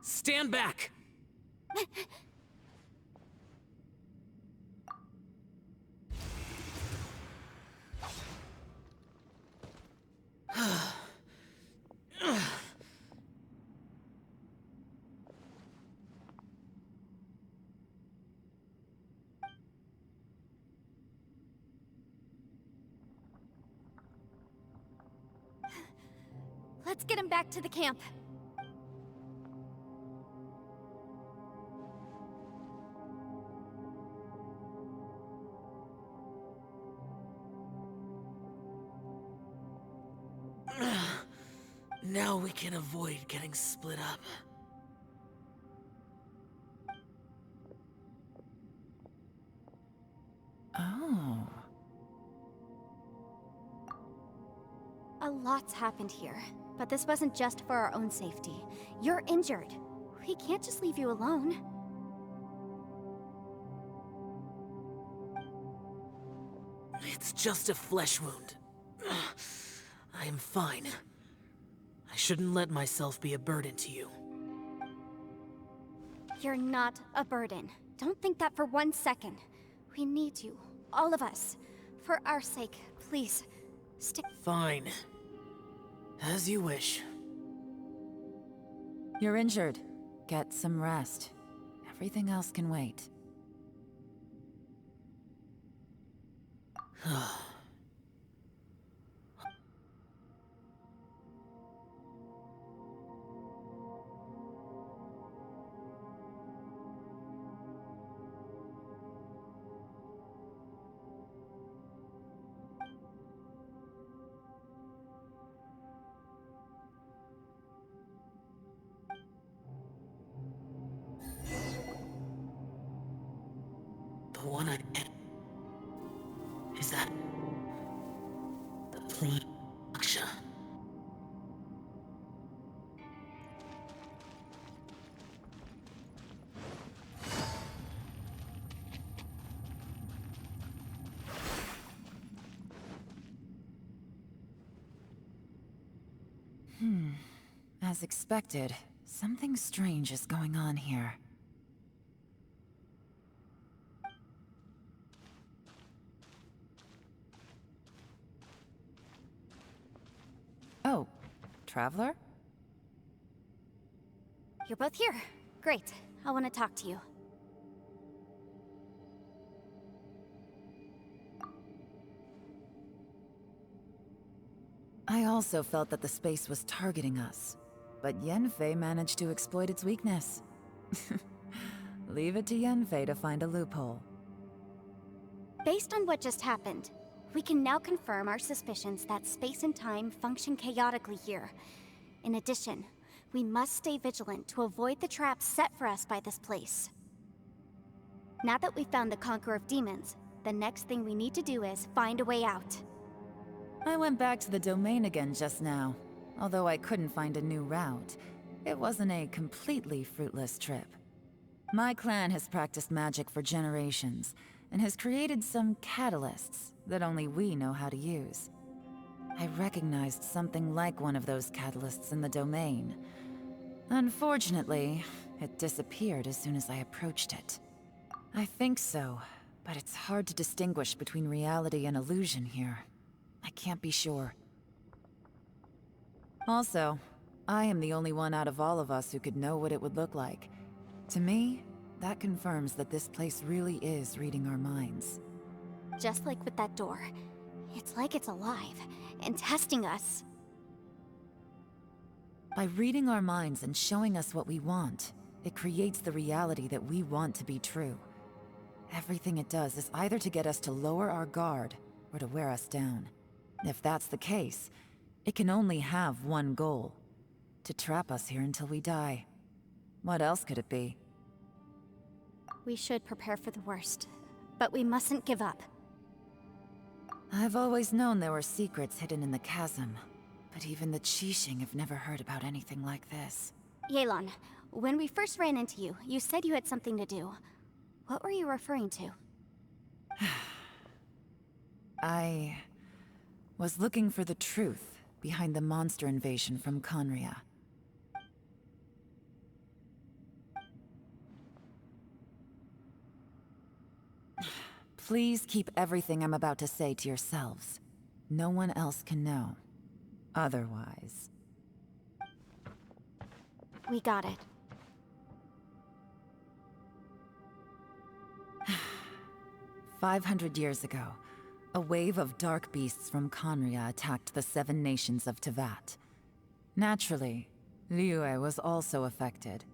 Stand back! Let's get him back to the camp. Now we can avoid getting split up. Oh. A lot's happened here, but this wasn't just for our own safety. You're injured. We can't just leave you alone. It's just a flesh wound. I am fine. I shouldn't let myself be a burden to you. You're not a burden. Don't think that for 1 second. We need you, all of us. For our sake, please, stick. Fine. As you wish. You're injured. Get some rest. Everything else can wait. The one I... Is that... the plea... Aksha? As expected, something strange is going on here. Oh, Traveler? You're both here. Great. I want to talk to you. I also felt that the space was targeting us, but Yanfei managed to exploit its weakness. Leave it to Yanfei to find a loophole. Based on what just happened, we can now confirm our suspicions that space and time function chaotically here. In addition, we must stay vigilant to avoid the traps set for us by this place. Now that we've found the Conqueror of Demons, the next thing we need to do is find a way out. I went back to the domain again just now. Although I couldn't find a new route, it wasn't a completely fruitless trip. My clan has practiced magic for generations, and has created some catalysts that only we know how to use. I recognized something like one of those catalysts in the domain. Unfortunately, it disappeared as soon as I approached it. I think so, but it's hard to distinguish between reality and illusion here. I can't be sure. Also, I am the only one out of all of us who could know what it would look like. To me, that confirms that this place really is reading our minds. Just like with that door. It's like it's alive, and testing us. By reading our minds and showing us what we want, it creates the reality that we want to be true. Everything it does is either to get us to lower our guard, or to wear us down. If that's the case, it can only have one goal: to trap us here until we die. What else could it be? We should prepare for the worst, but we mustn't give up. I've always known there were secrets hidden in the chasm, but even the Qixing have never heard about anything like this. Yelan, when we first ran into you, you said you had something to do. What were you referring to? I was looking for the truth behind the monster invasion from Conria. Please keep everything I'm about to say to yourselves. No one else can know. Otherwise. We got it. 500 years ago, a wave of dark beasts from Conria attacked the 7 nations of Tevat. Naturally, Liyue was also affected.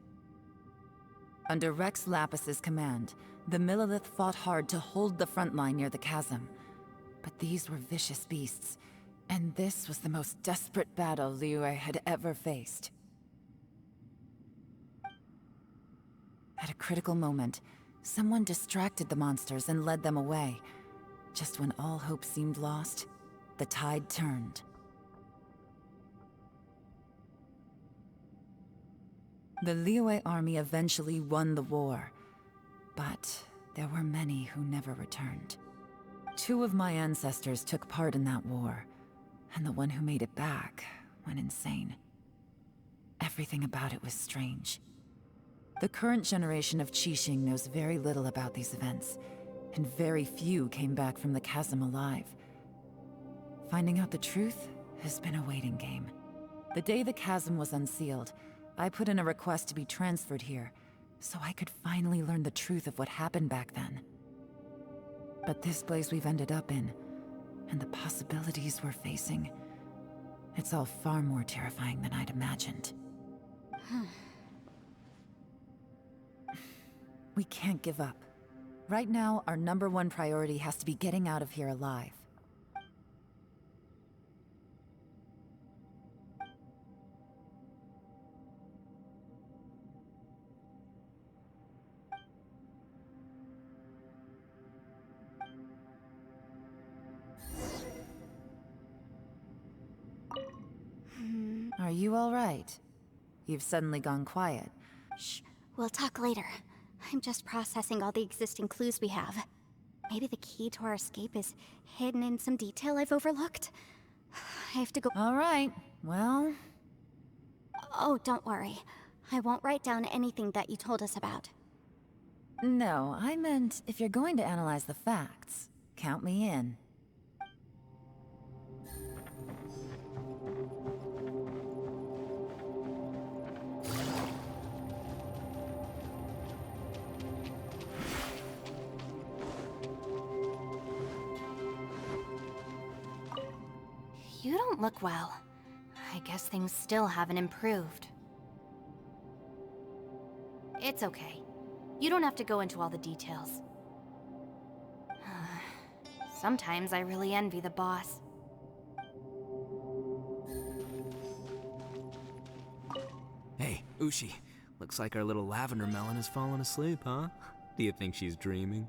Under Rex Lapis's command, the Millelith fought hard to hold the front line near the chasm. But these were vicious beasts, and this was the most desperate battle Liyue had ever faced. At a critical moment, someone distracted the monsters and led them away. Just when all hope seemed lost, the tide turned. The Liyue army eventually won the war, but there were many who never returned. 2 of my ancestors took part in that war, and the one who made it back went insane. Everything about it was strange. The current generation of Qixing knows very little about these events, and very few came back from the chasm alive. Finding out the truth has been a waiting game. The day the chasm was unsealed, I put in a request to be transferred here, so I could finally learn the truth of what happened back then. But this place we've ended up in, and the possibilities we're facing, it's all far more terrifying than I'd imagined. We can't give up. Right now, our #1 priority has to be getting out of here alive. Are you all right? You've suddenly gone quiet. Shh, we'll talk later. I'm just processing all the existing clues we have. Maybe the key to our escape is hidden in some detail I've overlooked. I have to go. All right, well... Oh, don't worry. I won't write down anything that you told us about. No, I meant if you're going to analyze the facts, count me in. You don't look well. I guess things still haven't improved. It's okay. You don't have to go into all the details. Sometimes I really envy the boss. Hey, Ushi. Looks like our little lavender melon has fallen asleep, huh? Do you think she's dreaming?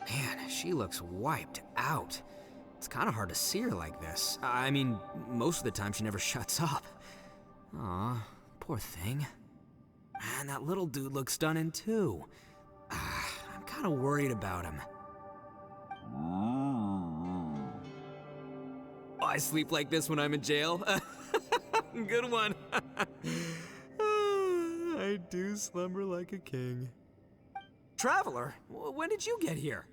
Man, she looks wiped out. It's kind of hard to see her like this. I mean, most of the time she never shuts up. Aw, poor thing. Man, that little dude looks stunning too. I'm kind of worried about him. Oh, I sleep like this when I'm in jail? Good one. I do slumber like a king. Traveler, when did you get here?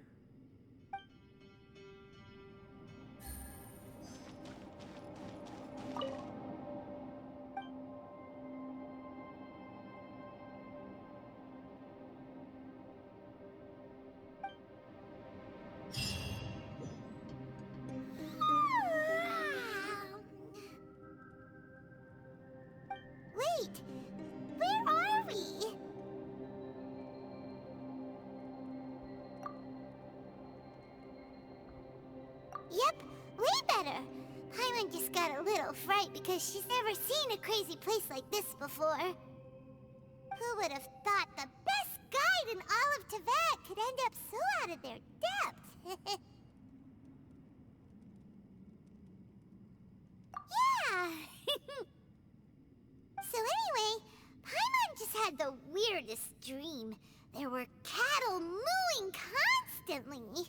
Wait! Where are we? Yep, way better. Paimon just got a little fright because she's never seen a crazy place like this before. Who would have thought the best guide in all of Tevat could end up so out of their depth? Yeah! So anyway, Paimon just had the weirdest dream. There were cattle mooing constantly.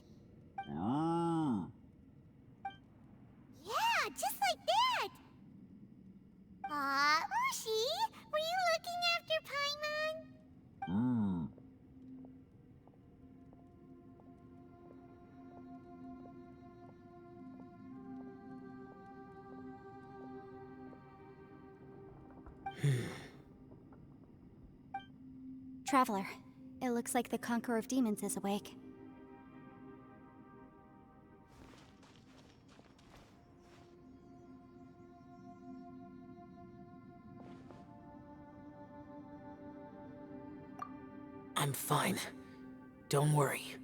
Yeah, just like that! Aw, Ushi, were you looking after Paimon? Traveler, it looks like the Conqueror of Demons is awake. I'm fine. Don't worry.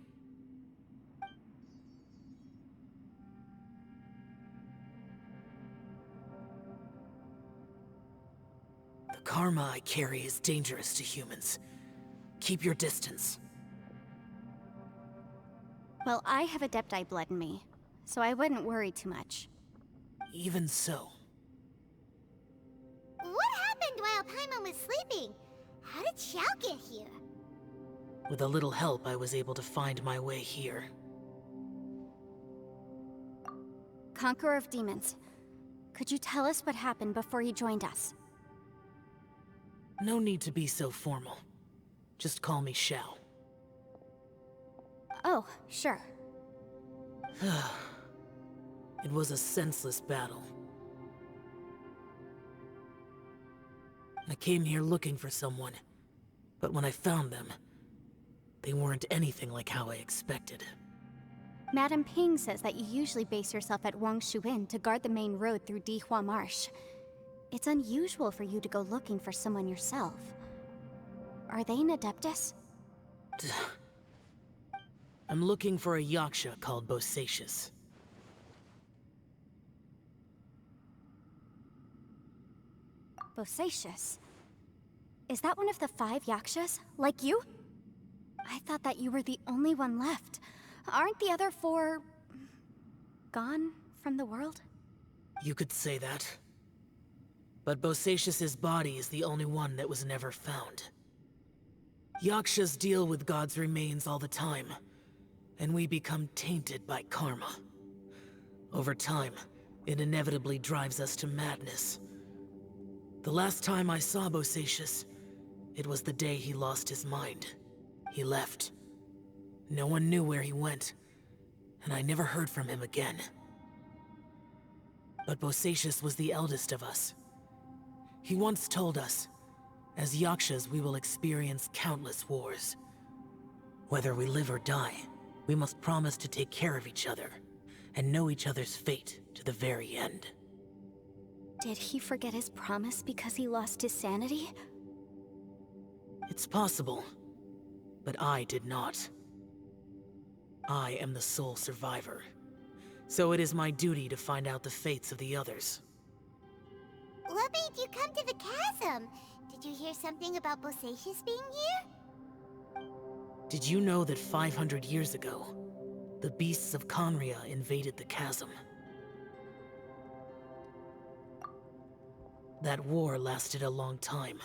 The karma I carry is dangerous to humans. Keep your distance. Well, I have Adepti blood in me, so I wouldn't worry too much. Even so, What happened while Paimon was sleeping? How did Xiao get here? with a little help, I was able to find my way here. Conqueror of Demons, could you tell us what happened before you joined us? No need to be so formal. Just call me Xiao. Oh, sure. It was a senseless battle. I came here looking for someone, but when I found them, they weren't anything like how I expected. Madame Ping says that you usually base yourself at Wangshuin to guard the main road through Dihua Marsh. It's unusual for you to go looking for someone yourself. Are they an Adeptus? I'm looking for a Yaksha called Bosacius. Bosacius? Is that one of the 5 Yakshas? Like you? I thought that you were the only one left. Aren't the other 4... gone from the world? You could say that. But Bosacius's body is the only one that was never found. Yakshas deal with God's remains all the time, and we become tainted by karma. Over time, it inevitably drives us to madness. The last time I saw Bosacius, it was the day he lost his mind. He left. No one knew where he went, and I never heard from him again. But Bosacius was the eldest of us. He once told us, as Yakshas we will experience countless wars. Whether we live or die, we must promise to take care of each other, and know each other's fate to the very end. Did he forget his promise because he lost his sanity? It's possible, but I did not. I am the sole survivor, so it is my duty to find out the fates of the others. What made you come to the chasm? Did you hear something about Bosacius being here? Did you know that 500 years ago, the beasts of Conria invaded the chasm? That war lasted a long time.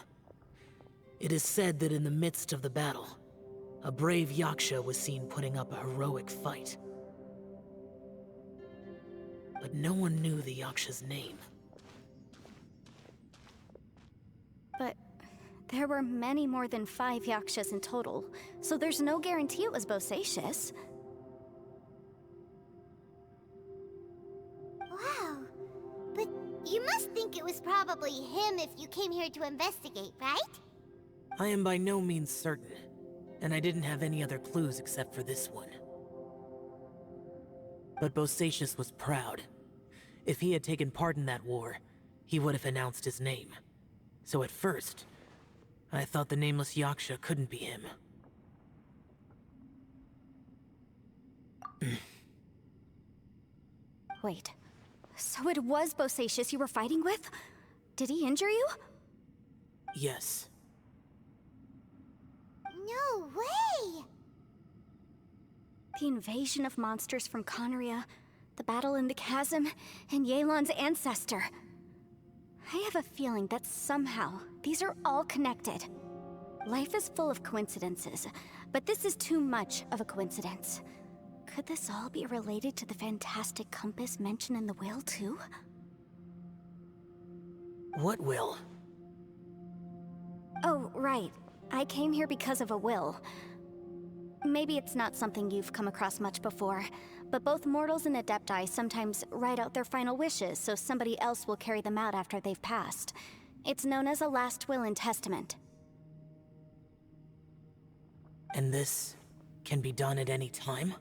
It is said that in the midst of the battle, a brave Yaksha was seen putting up a heroic fight. But no one knew the Yaksha's name. But there were many more than 5 Yakshas in total, so there's no guarantee it was Bosacius. Wow. But you must think it was probably him if you came here to investigate, right? I am by no means certain, and I didn't have any other clues except for this one. But Bosacius was proud. If he had taken part in that war, he would have announced his name. So at first, I thought the nameless Yaksha couldn't be him. Wait, so it was Bosacius you were fighting with? Did he injure you? The invasion of monsters from Conria, the battle in the chasm, and Yelan's ancestor. I have a feeling that somehow these are all connected. Life is full of coincidences, but this is too much of a coincidence. Could this all be related to the fantastic compass mentioned in the will, too? What will? Oh, right. I came here because of a will. Maybe it's not something you've come across much before, but both mortals and adepti sometimes write out their final wishes so somebody else will carry them out after they've passed. It's known as a last will and testament. And this can be done at any time?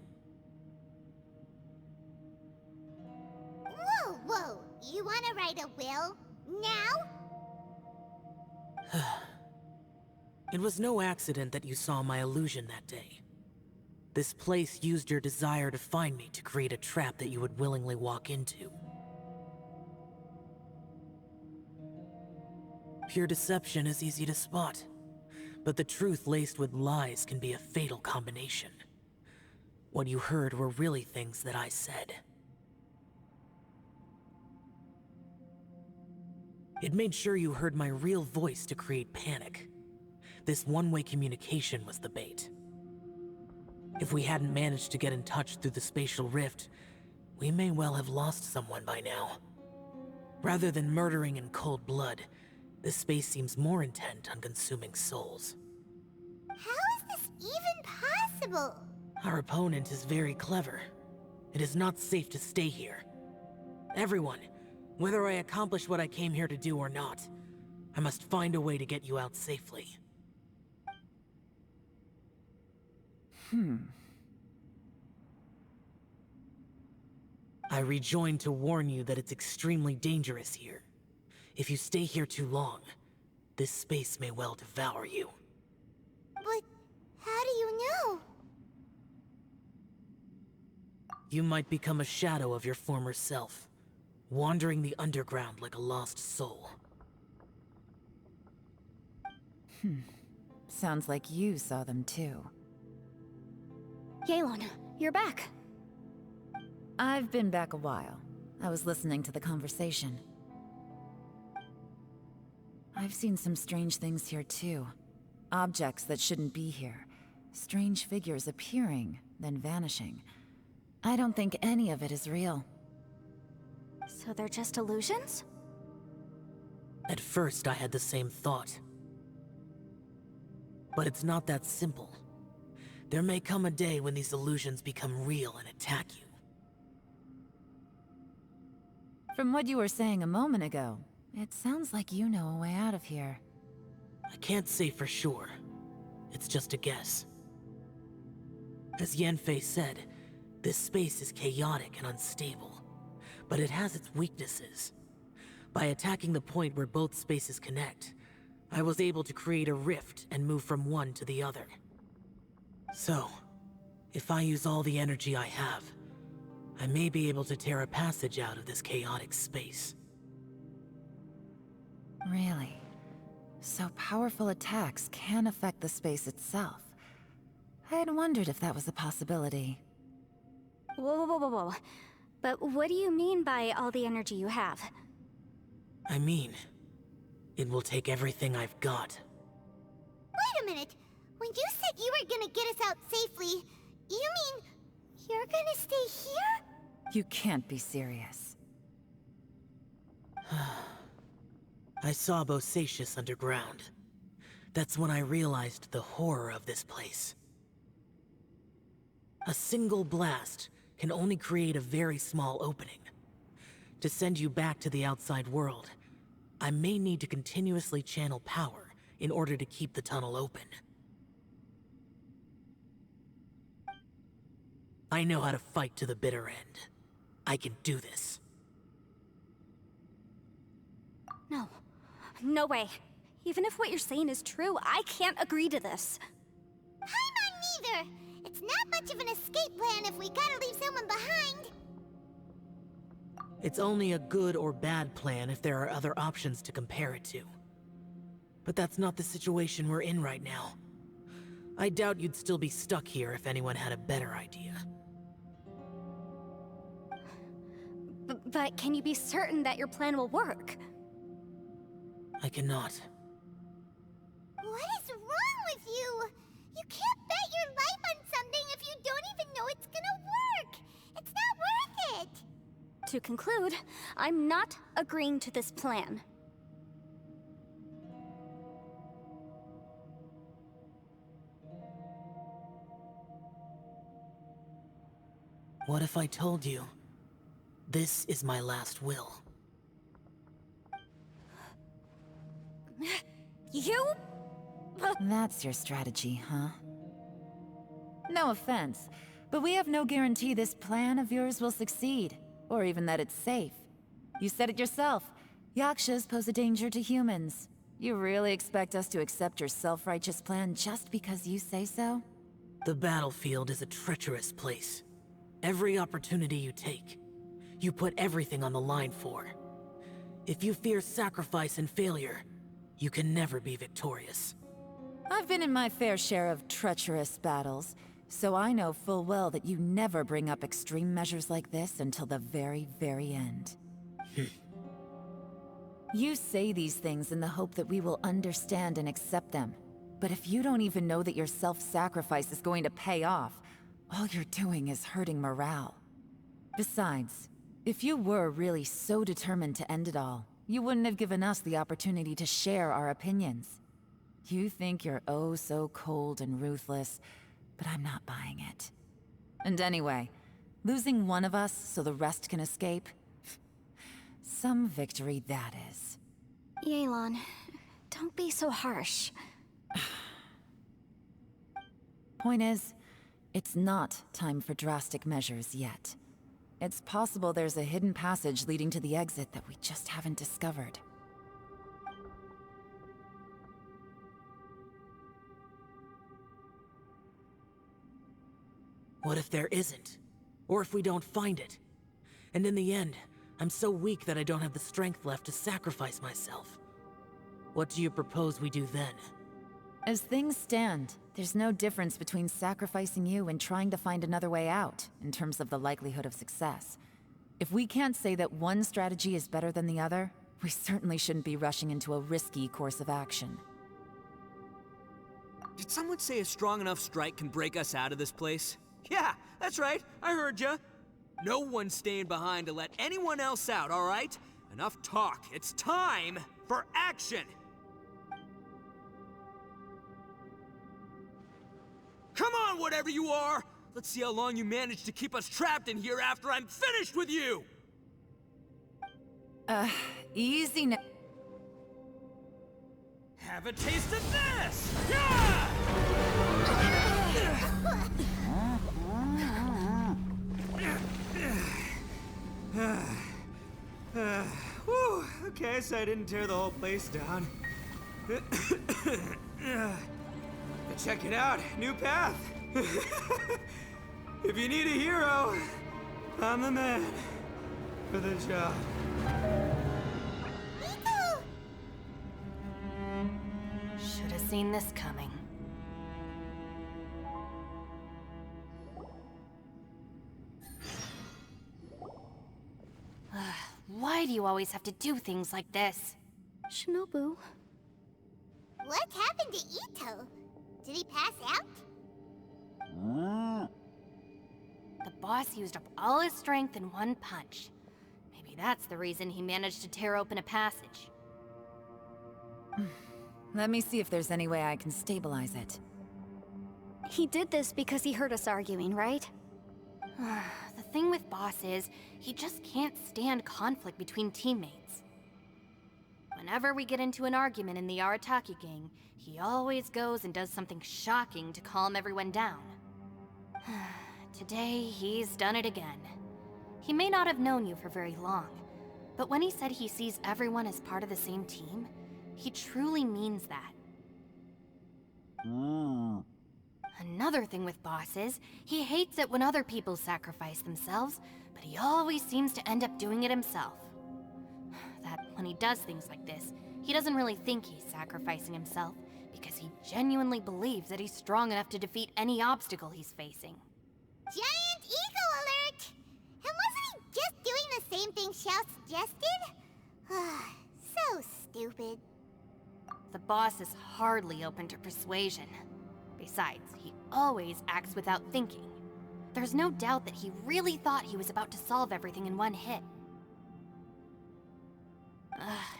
Whoa, whoa! You wanna write a will? Now? It was no accident that you saw my illusion that day. This place used your desire to find me to create a trap that you would willingly walk into. Pure deception is easy to spot, but the truth laced with lies can be a fatal combination. What you heard were really things that I said. It made sure you heard my real voice to create panic. This one-way communication was the bait. If we hadn't managed to get in touch through the spatial rift, we may well have lost someone by now. Rather than murdering in cold blood, this space seems more intent on consuming souls. How is this even possible? Our opponent is very clever. It is not safe to stay here. Everyone, whether I accomplish what I came here to do or not, I must find a way to get you out safely. I rejoined to warn you that it's extremely dangerous here. If you stay here too long, this space may well devour you. But how do you know? You might become a shadow of your former self, wandering the underground like a lost soul. Sounds like you saw them too. Yelan, you're back. I've been back a while. I was listening to the conversation. I've seen some strange things here too. Objects that shouldn't be here. Strange figures appearing, then vanishing. I don't think any of it is real. So they're just illusions? At first, I had the same thought. But it's not that simple. There may come a day when these illusions become real and attack you. From what you were saying a moment ago, it sounds like you know a way out of here. I can't say for sure. It's just a guess. As Yanfei said, this space is chaotic and unstable, but it has its weaknesses. By attacking the point where both spaces connect, I was able to create a rift and move from one to the other. So, if I use all the energy I have, I may be able to tear a passage out of this chaotic space. Really? So powerful attacks can affect the space itself. I'd wondered if that was a possibility. Whoa, whoa, whoa, whoa. But what do you mean by all the energy you have? I mean, it will take everything I've got. Wait a minute. When you said you were gonna get us out safely, you mean you're gonna stay here? You can't be serious. I saw Bosacius underground. That's when I realized the horror of this place. A single blast can only create a very small opening. To send you back to the outside world, I may need to continuously channel power in order to keep the tunnel open. I know how to fight to the bitter end. I can do this. No. No way. Even if what you're saying is true, I can't agree to this. Paimon neither. It's not much of an escape plan if we gotta leave someone behind. It's only a good or bad plan if there are other options to compare it to. But that's not the situation we're in right now. I doubt you'd still be stuck here if anyone had a better idea. But can you be certain that your plan will work? I cannot. What is wrong with you? You can't bet your life on something if you don't even know it's gonna work. It's not worth it. To conclude, I'm not agreeing to this plan. What if I told you, this is my last will? You? That's your strategy, huh? No offense, but we have no guarantee this plan of yours will succeed, or even that it's safe. You said it yourself. Yakshas pose a danger to humans. You really expect us to accept your self-righteous plan just because you say so? The battlefield is a treacherous place. Every opportunity you take, you put everything on the line for. If you fear sacrifice and failure, you can never be victorious. I've been in my fair share of treacherous battles, so I know full well that you never bring up extreme measures like this until the very, very end. You say these things in the hope that we will understand and accept them. But if you don't even know that your self-sacrifice is going to pay off, all you're doing is hurting morale. Besides, if you were really so determined to end it all, you wouldn't have given us the opportunity to share our opinions. You think you're oh so cold and ruthless, but I'm not buying it. And anyway, losing one of us so the rest can escape? Some victory that is. Yelan, don't be so harsh. Point is, it's not time for drastic measures yet. It's possible there's a hidden passage leading to the exit that we just haven't discovered. What if there isn't? Or if we don't find it? And in the end, I'm so weak that I don't have the strength left to sacrifice myself. What do you propose we do then? As things stand, there's no difference between sacrificing you and trying to find another way out, in terms of the likelihood of success. If we can't say that one strategy is better than the other, we certainly shouldn't be rushing into a risky course of action. Did someone say a strong enough strike can break us out of this place? Yeah, that's right, I heard ya. No one's staying behind to let anyone else out, all right? Enough talk, it's time for action! Come on, whatever you are! Let's see how long you manage to keep us trapped in here after I'm finished with you! Easy now. Have a taste of this! Yeah! Whew, okay, so I didn't tear the whole place down. Check it out, new path. If you need a hero, I'm the man for the job. Should have seen this coming. Why do you always have to do things like this? Shinobu. What happened to Ito? Did he pass out? The boss used up all his strength in one punch. Maybe that's the reason he managed to tear open a passage. Let me see if there's any way I can stabilize it. He did this because he heard us arguing, right? The thing with Boss is, he just can't stand conflict between teammates. Whenever we get into an argument in the Arataki gang, he always goes and does something shocking to calm everyone down. Today, he's done it again. He may not have known you for very long, but when he said he sees everyone as part of the same team, he truly means that. Another thing with Boss is, he hates it when other people sacrifice themselves, but he always seems to end up doing it himself. That when he does things like this, he doesn't really think he's sacrificing himself, because he genuinely believes that he's strong enough to defeat any obstacle he's facing. Giant ego alert! And wasn't he just doing the same thing Xiao suggested? So stupid. The boss is hardly open to persuasion. Besides, he always acts without thinking. There's no doubt that he really thought he was about to solve everything in one hit.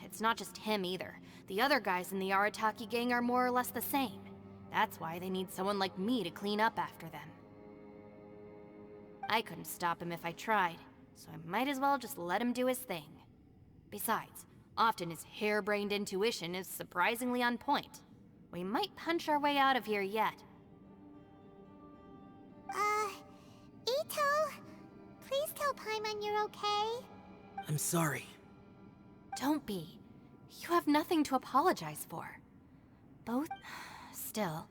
It's not just him either. The other guys in the Arataki gang are more or less the same. That's why they need someone like me to clean up after them. I couldn't stop him if I tried, so I might as well just let him do his thing. Besides, often his harebrained intuition is surprisingly on point. We might punch our way out of here yet. Ito, please tell Paimon you're okay. I'm sorry. Don't be. You have nothing to apologize for. Both... Still,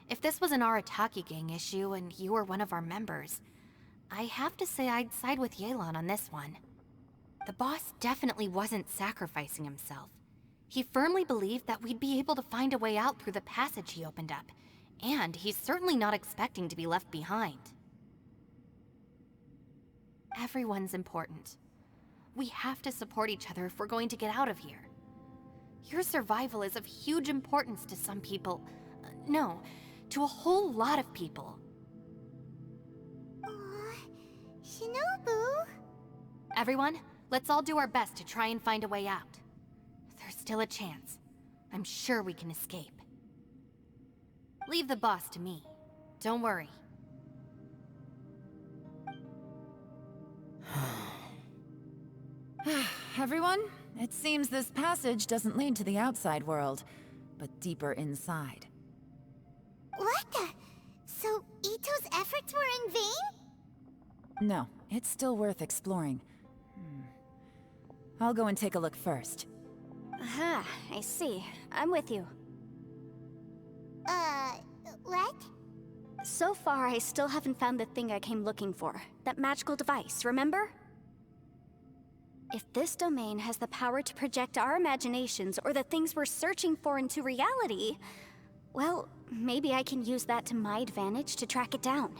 if this was an Arataki gang issue and you were one of our members, I have to say I'd side with Yelan on this one. The boss definitely wasn't sacrificing himself. He firmly believed that we'd be able to find a way out through the passage he opened up, and he's certainly not expecting to be left behind. Everyone's important. We have to support each other if we're going to get out of here. Your survival is of huge importance to some people. No, to a whole lot of people. Shinobu? Everyone, let's all do our best to try and find a way out. There's still a chance. I'm sure we can escape. Leave the boss to me. Don't worry. Everyone, it seems this passage doesn't lead to the outside world, but deeper inside. What the? So Ito's efforts were in vain? No, it's still worth exploring. I'll go and take a look first. Aha, I see. I'm with you. What? So far, I still haven't found the thing I came looking for. That magical device, remember? If this domain has the power to project our imaginations or the things we're searching for into reality, well, maybe I can use that to my advantage to track it down.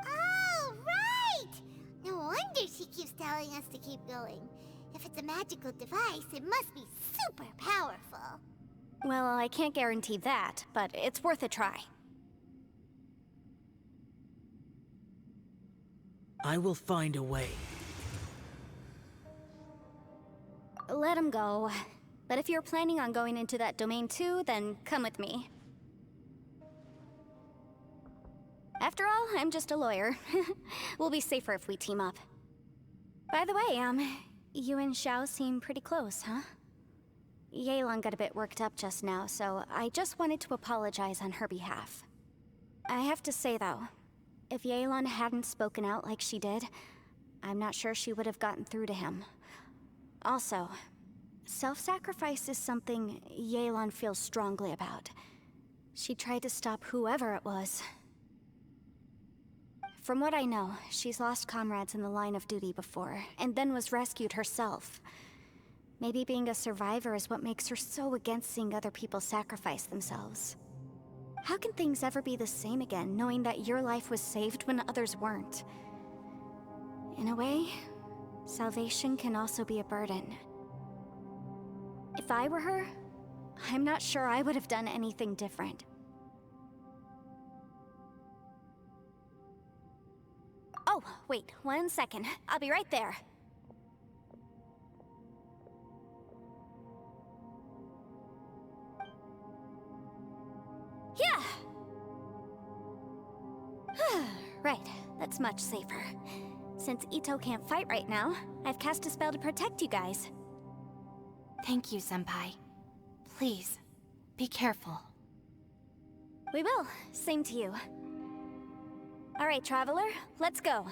Oh, right! No wonder she keeps telling us to keep going. If it's a magical device, it must be super powerful. Well, I can't guarantee that, but it's worth a try. I will find a way. Let him go. But if you're planning on going into that domain too, then come with me. After all, I'm just a lawyer. We'll be safer if we team up. By the way, you and Xiao seem pretty close, huh? Yelan got a bit worked up just now, so I just wanted to apologize on her behalf. I have to say though, if Yelan hadn't spoken out like she did, I'm not sure she would have gotten through to him. Also, self-sacrifice is something Yelan feels strongly about. She tried to stop whoever it was. From what I know, she's lost comrades in the line of duty before, and then was rescued herself. Maybe being a survivor is what makes her so against seeing other people sacrifice themselves. How can things ever be the same again, knowing that your life was saved when others weren't? In a way, salvation can also be a burden. If I were her, I'm not sure I would have done anything different. Oh, wait, 1 second. I'll be right there. Yeah! Right, that's much safer. Since Ito can't fight right now, I've cast a spell to protect you guys. Thank you, Senpai. Please, be careful. We will. Same to you. All right, Traveler, let's go.